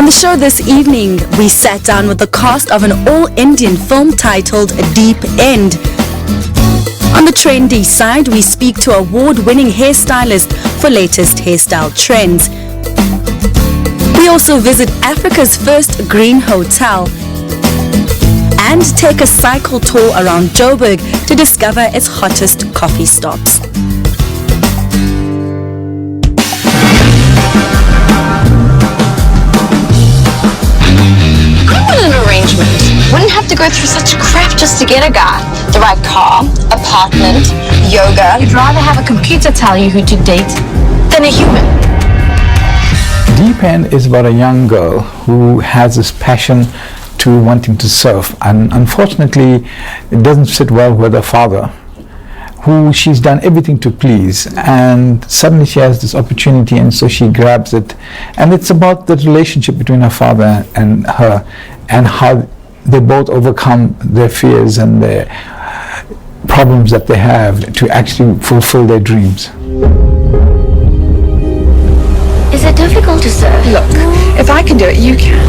the show this evening, we sat down with the cast of an all-Indian film titled Deep End. On the trendy side, we speak to award-winning hairstylist for latest hairstyle trends. We also visit Africa's first green hotel and take a cycle tour around Joburg to discover its hottest coffee stops. An arrangement. Wouldn't have to go through such crap just to get a guy. The right car, apartment, yoga. You'd rather have a computer tell you who to date than a human. Deep End is about a young girl who has this passion to wanting to surf, and unfortunately it doesn't sit well with her father, who she's done everything to please, and suddenly she has this opportunity, and so she grabs it. And it's about the relationship between her father and her, and how they both overcome their fears and their problems that they have to actually fulfill their dreams. Is it difficult to surf? Look, if I can do it, you can.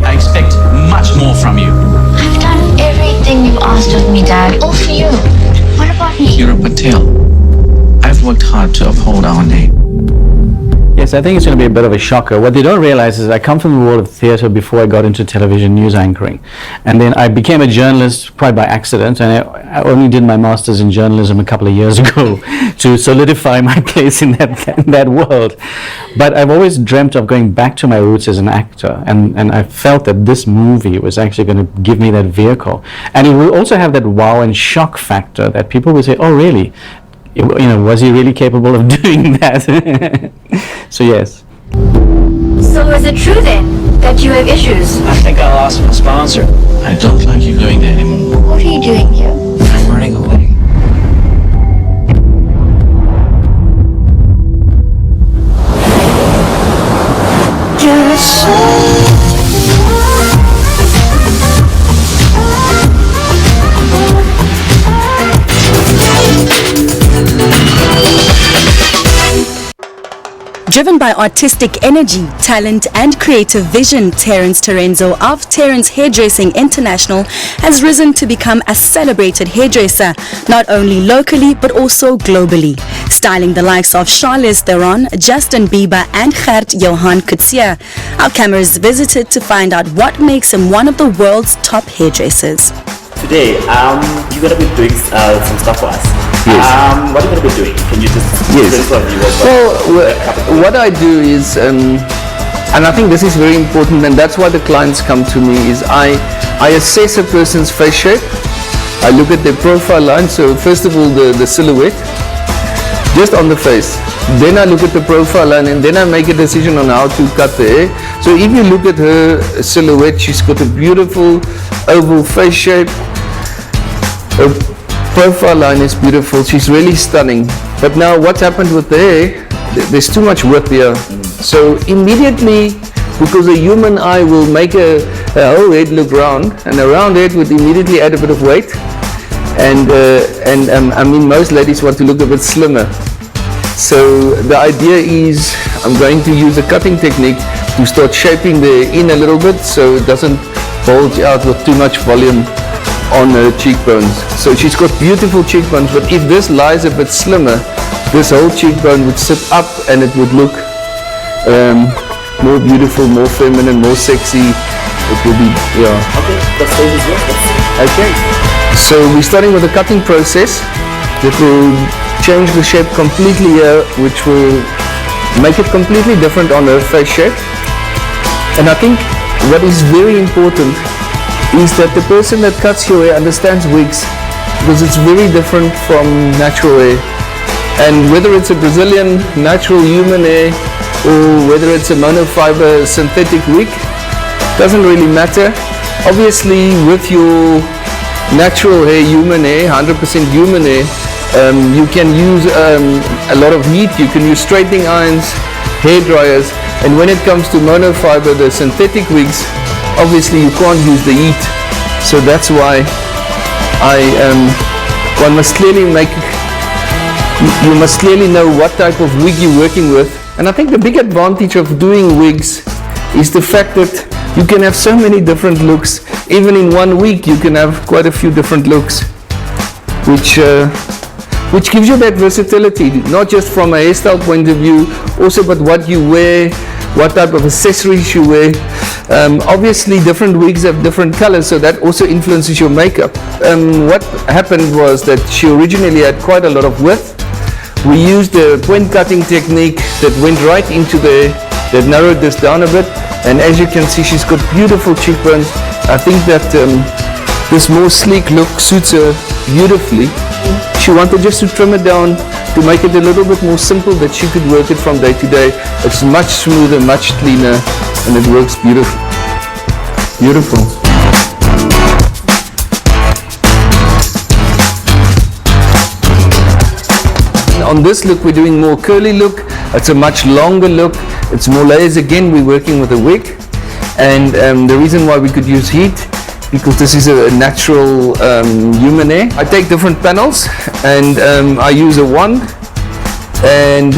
I expect much more from you. I've done everything you've asked of me, Dad. All for you. What about me? You're a Patel. I've worked hard to uphold our name. Yes, I think it's going to be a bit of a shocker. What they don't realize is I come from the world of theatre before I got into television news anchoring. And then I became a journalist quite by accident, and I only did my master's in journalism a couple of years ago to solidify my place in that world. But I've always dreamt of going back to my roots as an actor, and I felt that this movie was actually going to give me that vehicle. And it will also have that wow and shock factor that people will say, oh really? Was he really capable of doing that? So yes. So is it true then that you have issues? I think I'll ask for a sponsor. I don't like you going there anymore. What are you doing here? I'm running away. Driven by artistic energy, talent and creative vision, Terence Terenzo of Terence Hairdressing International has risen to become a celebrated hairdresser, not only locally but also globally, styling the likes of Charlize Theron, Justin Bieber and Gert Johan Coetzee. Our cameras visited to find out what makes him one of the world's top hairdressers. Today, you're going to be doing some stuff for us. Yes. What are you going to be doing? Can you just Well, what I do is, and I think this is very important, and that's why the clients come to me, is I assess a person's face shape. I look at their profile line, so first of all the silhouette, just on the face. Then I look at the profile line, and then I make a decision on how to cut the hair. So if you look at her silhouette, she's got a beautiful oval face shape. Her profile line is beautiful. She's really stunning. But now what's happened with the hair? There's too much width here. So immediately, because a human eye will make a whole head look round, and a round head would immediately add a bit of weight. And I mean, most ladies want to look a bit slimmer. So the idea is I'm going to use a cutting technique to start shaping the hair in a little bit so it doesn't bulge out with too much volume on her cheekbones. So she's got beautiful cheekbones, but if this lies a bit slimmer, this whole cheekbone would sit up and it would look more beautiful, more feminine, more sexy. It will be, yeah. Okay, the stage is yours. Let's see. Okay. So we're starting with a cutting process that will change the shape completely here, which will make it completely different on her face shape. And I think what is very important is that the person that cuts your hair understands wigs, because it's very different from natural hair. And whether it's a Brazilian natural human hair or whether it's a monofiber synthetic wig, doesn't really matter. Obviously with your natural hair, human hair, 100% human hair, you can use a lot of heat. You can use straightening irons, hair dryers, and when it comes to monofiber, the synthetic wigs, obviously you can't use the heat. So that's why one must clearly make you must clearly know what type of wig you're working with. And I think the big advantage of doing wigs is the fact that you can have so many different looks. Even in 1 week you can have quite a few different looks, which gives you that versatility, not just from a hairstyle point of view, also but what you wear, what type of accessories you wear. Obviously different wigs have different colors, so that also influences your makeup. What happened was that she originally had quite a lot of width. We used a point cutting technique that went right into there, that narrowed this down a bit, and as you can see, she's got beautiful cheekbones. I think that this more sleek look suits her beautifully. She wanted just to trim it down to make it a little bit more simple, that she could work it from day to day. It's much smoother, much cleaner, and it works beautiful. Beautiful. On this look, we're doing more curly look. It's a much longer look. It's more layers. Again, we're working with a wig, and the reason why we could use heat, because this is a natural human hair. I take different panels and I use a wand, and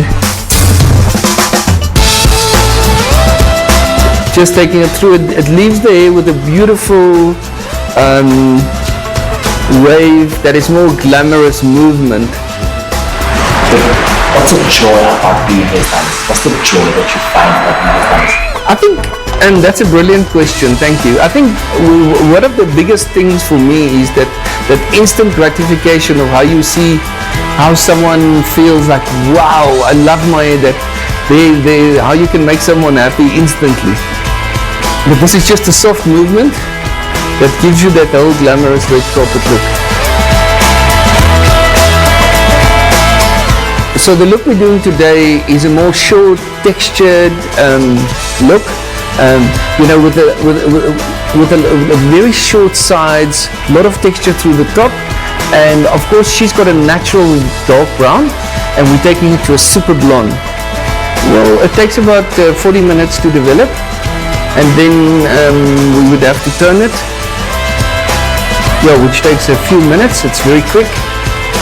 just taking it through, it leaves the hair with a beautiful wave that is more glamorous movement. What's the joy about being a hairstylist? What's the joy that you find about being a hairstylist? I think, and that's a brilliant question, thank you. I think one of the biggest things for me is that instant gratification of how you see how someone feels like, wow, I love my hair, that how you can make someone happy instantly. But this is just a soft movement that gives you that whole glamorous red carpet look. So the look we're doing today is a more short, textured look. With a very short sides, a lot of texture through the top, and of course she's got a natural dark brown, and we're taking it to a super blonde. Well, it takes about 40 minutes to develop, and then we would have to turn it, which takes a few minutes. It's very quick,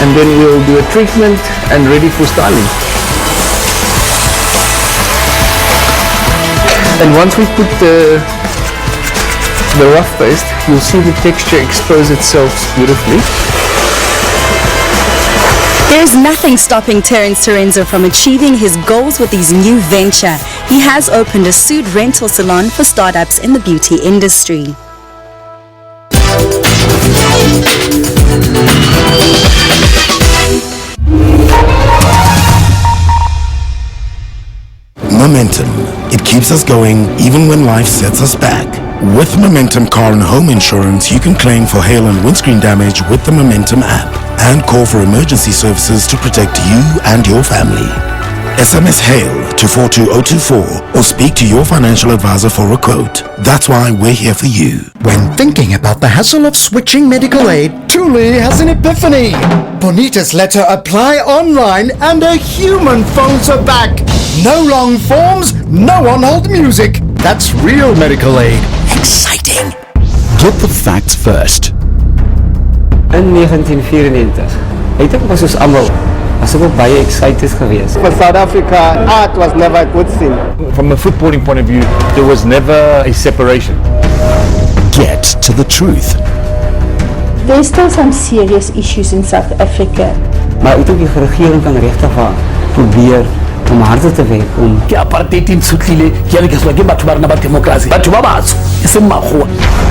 and then we'll do a treatment and ready for styling. And once we put the rough paste, you'll see the texture expose itself beautifully. There's nothing stopping Terence Terenzo from achieving his goals with his new venture. He has opened a suit rental salon for startups in the beauty industry. Momentum. It keeps us going even when life sets us back. With Momentum Car and Home Insurance, you can claim for hail and windscreen damage with the Momentum app and call for emergency services to protect you and your family. SMS HAIL to 42024 or speak to your financial advisor for a quote. That's why we're here for you. When thinking about the hassle of switching medical aid, Julie has an epiphany. Bonita's let her apply online and a human phones her back. No long forms, no on-hold music. That's real medical aid. Exciting. Get the facts first. In 1994, ek was soos almal, was ek ook baie excited geweest. For South Africa, art was never a good thing. From a footballing point of view, there was never a separation. Get to the truth. There's still some serious issues in South Africa. Maar ek dink die regering kan regtig probeer om harder te werk om die apartheid in Sutlile kielekiswa ke batho ba rena ba democracy batho ba batsho eseng makgowa.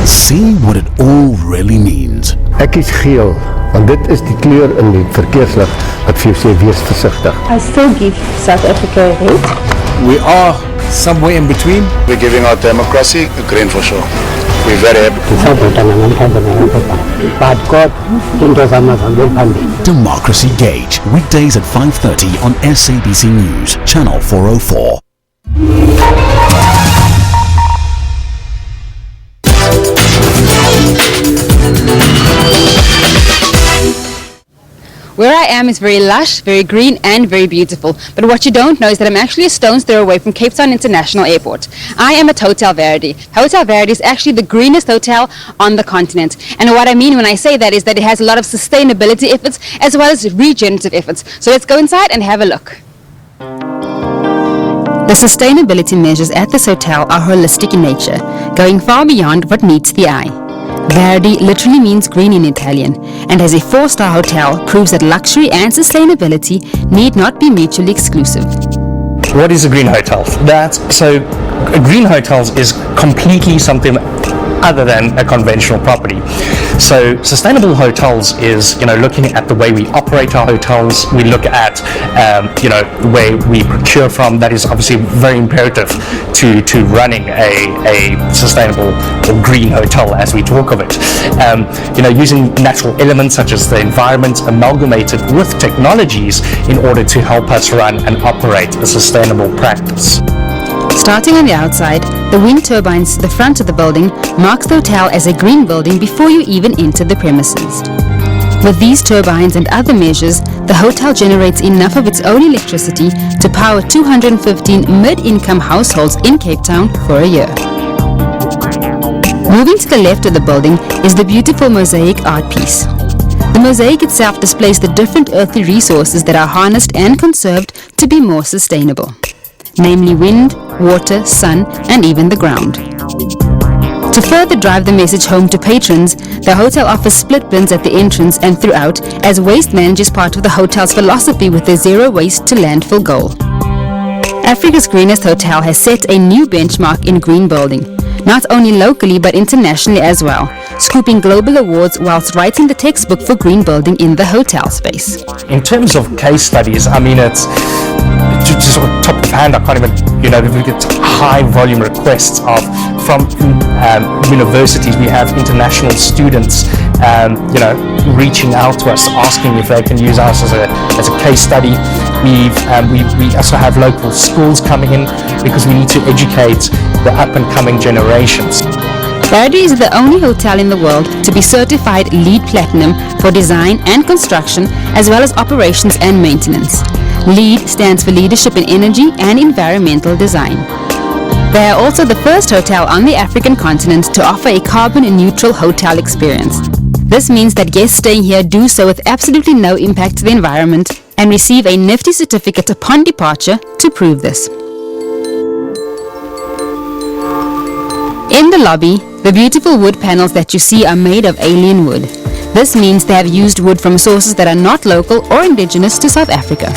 See what it all really means. Ek is geel, want dit is die kleur in die verkeerslig wat vir jou sê wees versigtig. I still give South Africa a hate. We are somewhere in between. We're giving our democracy a green for sure. We're very happy. Democracy Gauge, weekdays at 5:30 on SABC News, Channel 404. Where I am is very lush, very green and very beautiful. But what you don't know is that I'm actually a stone's throw away from Cape Town International Airport. I am at Hotel Verdi. Hotel Verdi is actually the greenest hotel on the continent. And what I mean when I say that is that it has a lot of sustainability efforts as well as regenerative efforts. So let's go inside and have a look. The sustainability measures at this hotel are holistic in nature, going far beyond what meets the eye. Verdi literally means green in Italian, and as a 4-star hotel proves that luxury and sustainability need not be mutually exclusive. What is a green hotel? A green hotels is completely something other than a conventional property. So sustainable hotels is, looking at the way we operate our hotels. We look at, where we procure from. That is obviously very imperative to running a sustainable or green hotel as we talk of it. Using natural elements such as the environment amalgamated with technologies in order to help us run and operate a sustainable practice. Starting on the outside, the wind turbines to the front of the building marks the hotel as a green building before you even enter the premises. With these turbines and other measures, the hotel generates enough of its own electricity to power 215 mid-income households in Cape Town for a year. Moving to the left of the building is the beautiful mosaic art piece. The mosaic itself displays the different earthly resources that are harnessed and conserved to be more sustainable, namely wind, water, sun, and even the ground. To further drive the message home to patrons, the hotel offers split bins at the entrance and throughout, as waste manages part of the hotel's philosophy with their zero waste to landfill goal. Africa's greenest hotel has set a new benchmark in green building, not only locally but internationally as well, scooping global awards whilst writing the textbook for green building in the hotel space. In terms of case studies, it's just top of hand. I can't even, we get high volume requests from universities. We have international students, reaching out to us, asking if they can use us as a case study. We also have local schools coming in because we need to educate the up and coming generations. Verdi is the only hotel in the world to be certified LEED Platinum for design and construction as well as operations and maintenance. LEED stands for Leadership in Energy and Environmental Design. They are also the first hotel on the African continent to offer a carbon-neutral hotel experience. This means that guests staying here do so with absolutely no impact to the environment and receive a nifty certificate upon departure to prove this. In the lobby, the beautiful wood panels that you see are made of alien wood. This means they have used wood from sources that are not local or indigenous to South Africa.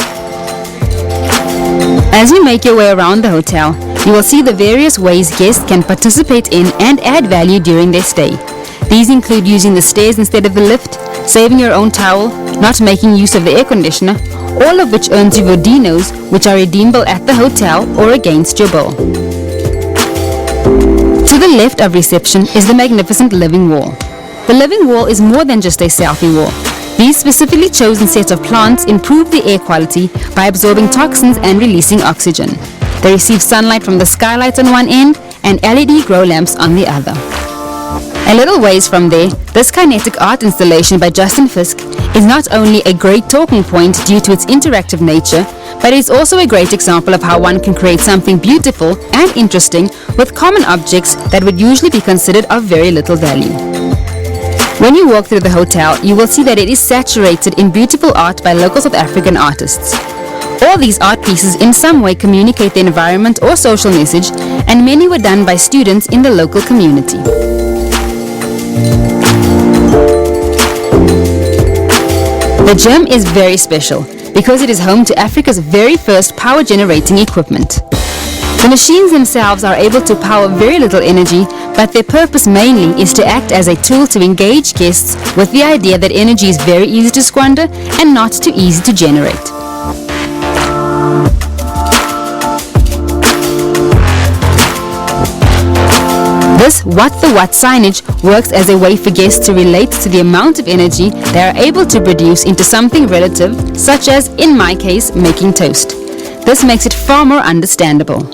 As you make your way around the hotel, you will see the various ways guests can participate in and add value during their stay. These include using the stairs instead of the lift, saving your own towel, not making use of the air conditioner, all of which earns you Vodinos, which are redeemable at the hotel or against your bill. To the left of reception is the magnificent living wall. The living wall is more than just a selfie wall. These specifically chosen sets of plants improve the air quality by absorbing toxins and releasing oxygen. They receive sunlight from the skylights on one end and LED grow lamps on the other. A little ways from there, this kinetic art installation by Justin Fisk is not only a great talking point due to its interactive nature, but it is also a great example of how one can create something beautiful and interesting with common objects that would usually be considered of very little value. When you walk through the hotel, you will see that it is saturated in beautiful art by local South African artists. All these art pieces in some way communicate the environment or social message, and many were done by students in the local community. The gym is very special because it is home to Africa's very first power generating equipment. The machines themselves are able to power very little energy, but their purpose mainly is to act as a tool to engage guests with the idea that energy is very easy to squander and not too easy to generate. This What the What signage works as a way for guests to relate to the amount of energy they are able to produce into something relative, such as, in my case, making toast. This makes it far more understandable.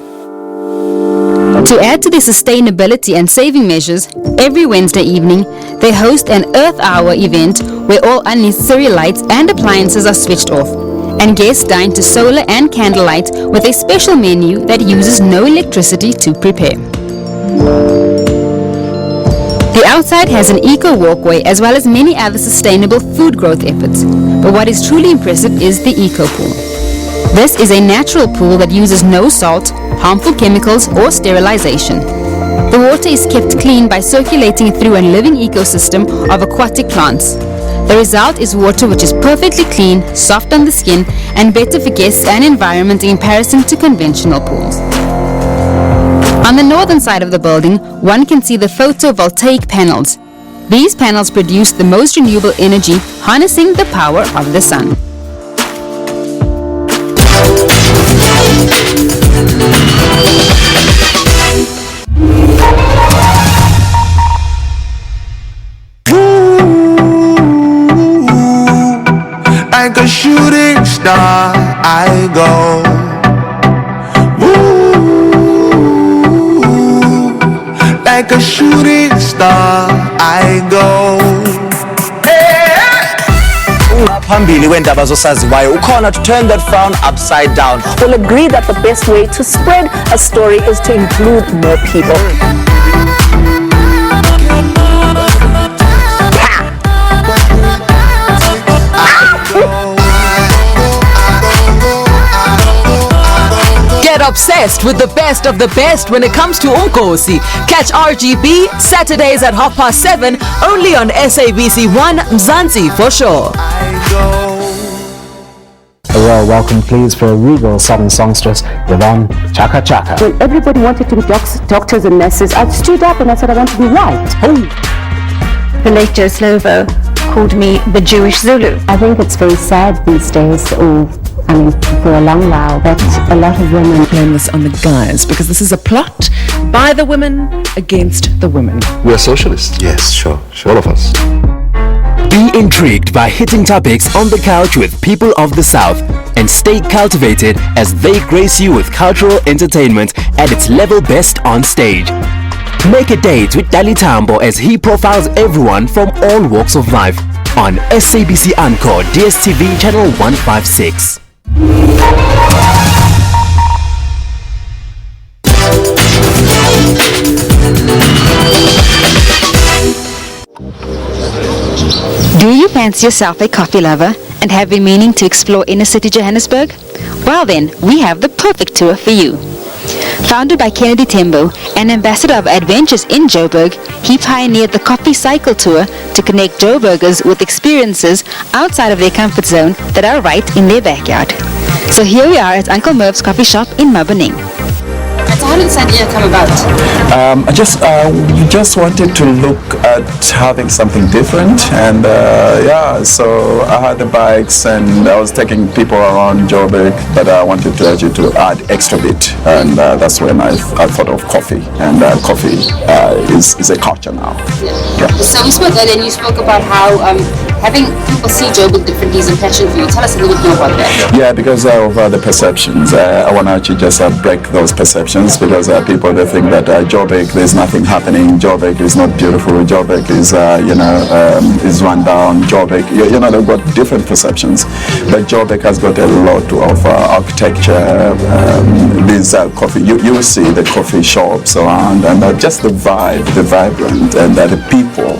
To add to their sustainability and saving measures, every Wednesday evening, they host an Earth Hour event where all unnecessary lights and appliances are switched off, and guests dine to solar and candlelight with a special menu that uses no electricity to prepare. The outside has an eco walkway as well as many other sustainable food growth efforts, but what is truly impressive is the eco pool. This is a natural pool that uses no salt, harmful chemicals or sterilization. The water is kept clean by circulating through a living ecosystem of aquatic plants. The result is water which is perfectly clean, soft on the skin, and better for guests and environment in comparison to conventional pools. On the northern side of the building, one can see the photovoltaic panels. These panels produce the most renewable energy, harnessing the power of the sun. Like a shooting star, I go. Like a shooting star, I go. Phambili wendaba zosaziwayo ukhona to turn that frown upside down. We'll agree that the best way to spread a story is to include more people. Get obsessed with the best of the best when it comes to Umkosi. Catch RGB Saturdays at 7:30 only on SABC 1 Mzansi for sure. A royal welcome please for a regal southern songstress, Yvonne Chaka Chaka. When everybody wanted to be doctors and nurses, I stood up and I said I want to be white. The late Joe Slovo called me the Jewish Zulu. I think it's very sad these days, for a long while, that a lot of women blame this on the guys because this is a plot by the women against the women. We are socialists. Yes, sure. All of us. Be intrigued by hitting topics on the couch with people of the South and stay cultivated as they grace you with cultural entertainment at its level best on stage. Make a date with Dali Tambo as he profiles everyone from all walks of life on SABC Encore DSTV channel 156. Do you fancy yourself a coffee lover and have been meaning to explore inner city Johannesburg? Well then, we have the perfect tour for you. Founded by Kennedy Tembo, an ambassador of adventures in Joburg, he pioneered the Coffee Cycle Tour to connect Joburgers with experiences outside of their comfort zone that are right in their backyard. So here we are at Uncle Merv's coffee shop in Mabaneng. So how did this idea come about? We just wanted to look at having something different, and so I had the bikes and I was taking people around Joburg, but I wanted to actually to add extra bit, and that's when I thought of coffee, and coffee is a culture now. Yeah. So we spoke earlier and you spoke about how having people see Joburg differently is a passion for you. Tell us a little bit more about that. Yeah, because of the perceptions. I want to actually just break those perceptions, because people, they think that Joburg, there's nothing happening. Joburg is not beautiful. Joburg is is run down. Joburg, they've got different perceptions. But Joburg has got a lot of architecture. These coffee, you will see the coffee shops around, and just the vibe, the vibrant, and the people.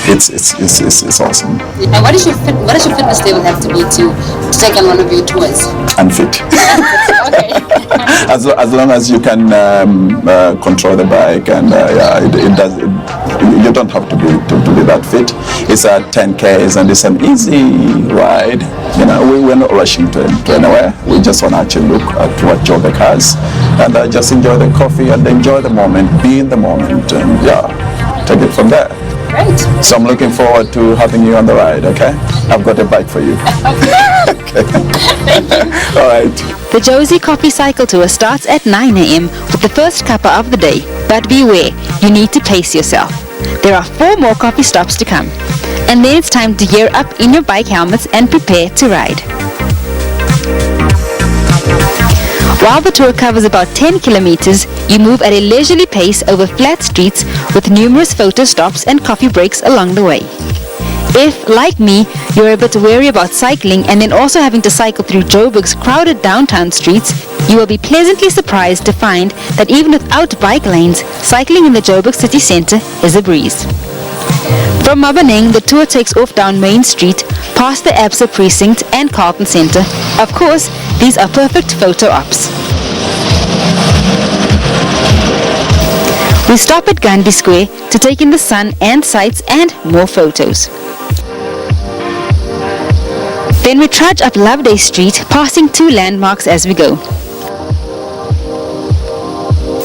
It's awesome. And what does your fitness level have to be to take on one of your tours? Unfit. Okay. As long as you can control the bike, and you don't have to be that fit. It's at 10Ks and it's an easy ride. We're not rushing to anywhere. We just want to actually look at what Joburg has, and just enjoy the coffee and enjoy the moment, be in the moment, and take it from there. Great. So I'm looking forward to having you on the ride, okay? I've got a bike for you. Okay. Thank you. All right. The Josie Coffee Cycle Tour starts at 9 a.m. with the first cuppa of the day. But beware, you need to pace yourself. There are 4 more coffee stops to come. And then it's time to gear up in your bike helmets and prepare to ride. While the tour covers about 10 kilometers, you move at a leisurely pace over flat streets with numerous photo stops and coffee breaks along the way. If, like me, you're a bit wary about cycling and then also having to cycle through Joburg's crowded downtown streets, you will be pleasantly surprised to find that even without bike lanes, cycling in the Joburg city centre is a breeze. From Mabaneng, the tour takes off down Main Street, past the Absa Precinct and Carlton Centre. Of course, these are perfect photo ops. We stop at Gandhi Square to take in the sun and sights and more photos. Then we trudge up Loveday Street, passing 2 landmarks as we go.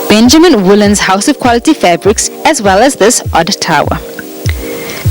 Benjamin Woolen's House of Quality Fabrics, as well as this odd tower.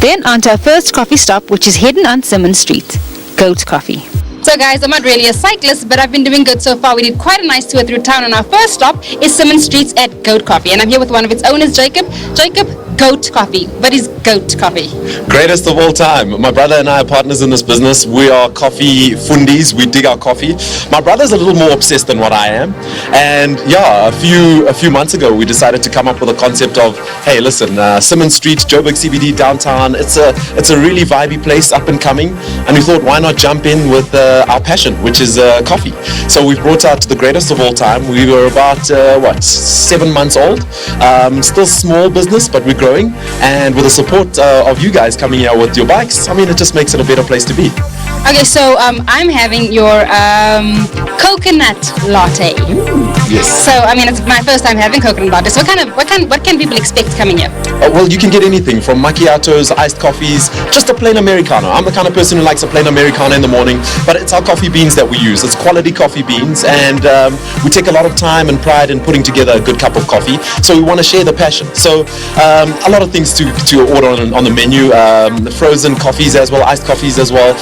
Then on to our first coffee stop, which is hidden on Simmons Street, Goat Coffee. So guys, I'm not really a cyclist, but I've been doing good so far. We did quite a nice tour through town, and our first stop is Simmons Street's at Goat Coffee. And I'm here with one of its owners, Jacob. Jacob, Goat Coffee. What is Goat Coffee? Greatest of all time. My brother and I are partners in this business. We are coffee fundies. We dig our coffee. My brother's a little more obsessed than what I am. And yeah, a few months ago, we decided to come up with a concept of, hey, listen, Simmons Street, Joburg CBD, downtown. It's a really vibey place, up and coming. And we thought, why not jump in with our passion, which is coffee. So we've brought out the greatest of all time. We were about 7 months old. Still small business, but we're growing. And with the support of you guys coming here with your bikes, I mean, it just makes it a better place to be. Okay, so I'm having your coconut latte. Yes. So I mean, it's my first time having coconut latte. So what can people expect coming here? Well, you can get anything from macchiatos, iced coffees, just a plain Americano. I'm the kind of person who likes a plain Americano in the morning, but it's our coffee beans that we use. It's quality coffee beans, and we take a lot of time and pride in putting together a good cup of coffee. So we want to share the passion. So a lot of things to order on the menu, frozen coffees as well, iced coffees as well.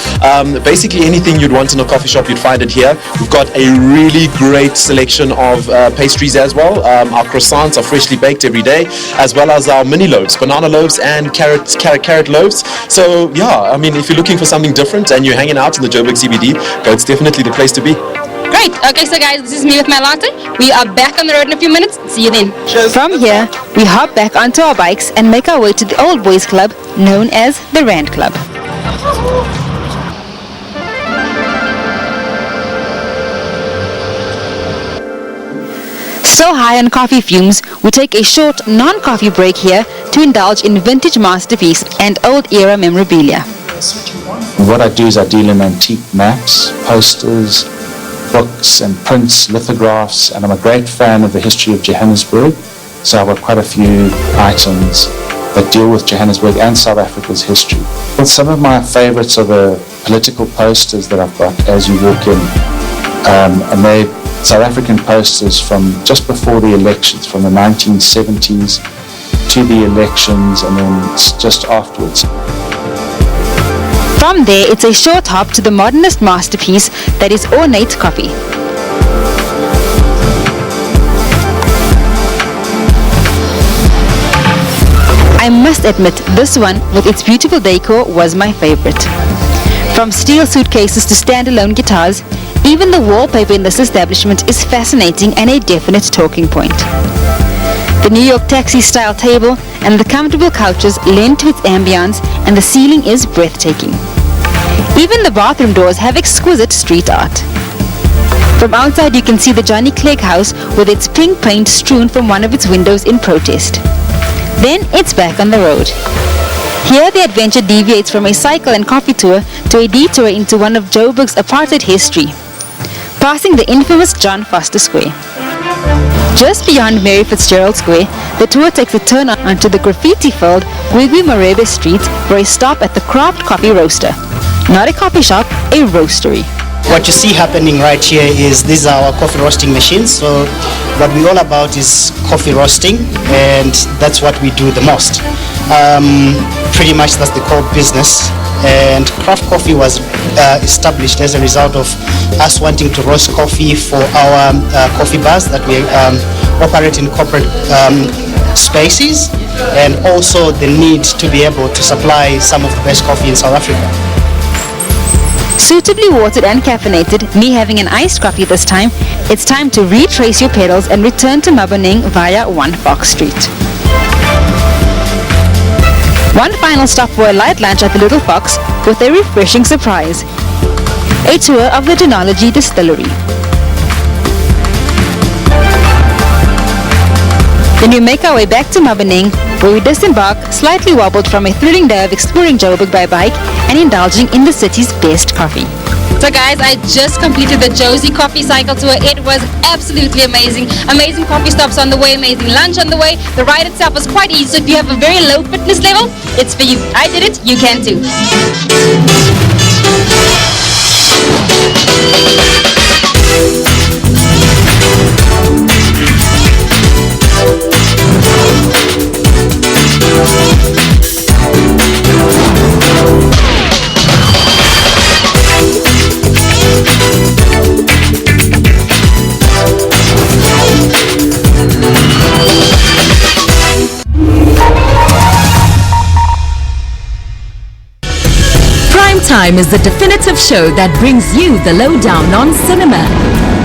Basically anything you'd want in a coffee shop, you'd find it here. We've got a really great selection of pastries as well. Our croissants are freshly baked every day, as well as our mini loaves, banana loaves and carrot loaves. So yeah, I mean, if you're looking for something different and you're hanging out in the Joburg CBD, Goat's definitely the place to be. Great. Okay, so guys, this is me with my latte. We are back on the road in a few minutes. See you then. Cheers. From here, we hop back onto our bikes and make our way to the old boys club known as the Rand Club. So high on coffee fumes, we take a short non-coffee break here to indulge in vintage masterpiece and old era memorabilia. What I do is I deal in antique maps, posters, books and prints, lithographs, and I'm a great fan of the history of Johannesburg, so I've got quite a few items that deal with Johannesburg and South Africa's history. But some of my favorites are the political posters that I've got as you walk in, and they're South African posters from just before the elections, from the 1970s to the elections and then just afterwards. From there, it's a short hop to the modernist masterpiece that is ornate coffee. I must admit, this one, with its beautiful decor, was my favorite. From steel suitcases to standalone guitars, even the wallpaper in this establishment is fascinating and a definite talking point. The New York taxi-style table and the comfortable couches lend to its ambience, and the ceiling is breathtaking. Even the bathroom doors have exquisite street art. From outside you can see the Johnny Clegg house with its pink paint strewn from one of its windows in protest. Then it's back on the road. Here the adventure deviates from a cycle and coffee tour to a detour into one of Joburg's apartheid history, passing the infamous John Foster Square. Just beyond Mary Fitzgerald Square, the tour takes a turn onto the graffiti-filled Gwigwi Marebe Street for a stop at the Craft Coffee Roaster. Not a coffee shop, a roastery. What you see happening right here is these are our coffee roasting machines. So what we're all about is coffee roasting, and that's what we do the most. Pretty much that's the core business. And Craft Coffee was established as a result of us wanting to roast coffee for our coffee bars that we operate in corporate spaces, and also the need to be able to supply some of the best coffee in South Africa. Suitably watered and caffeinated, me having an iced coffee this time, it's time to retrace your pedals and return to Mabuning via 1 Fox Street. One final stop for a light lunch at the Little Fox with a refreshing surprise. A tour of the Genology Distillery. Then we make our way back to Mabuning, where we disembark, slightly wobbled from a thrilling day of exploring Joburg by bike and indulging in the city's best coffee. So guys, I just completed the Josie Coffee Cycle Tour. It was absolutely amazing. Amazing coffee stops on the way, amazing lunch on the way. The ride itself was quite easy, so if you have a very low fitness level, it's for you. I did it, you can too. Prime Time is the definitive show that brings you the lowdown on cinema.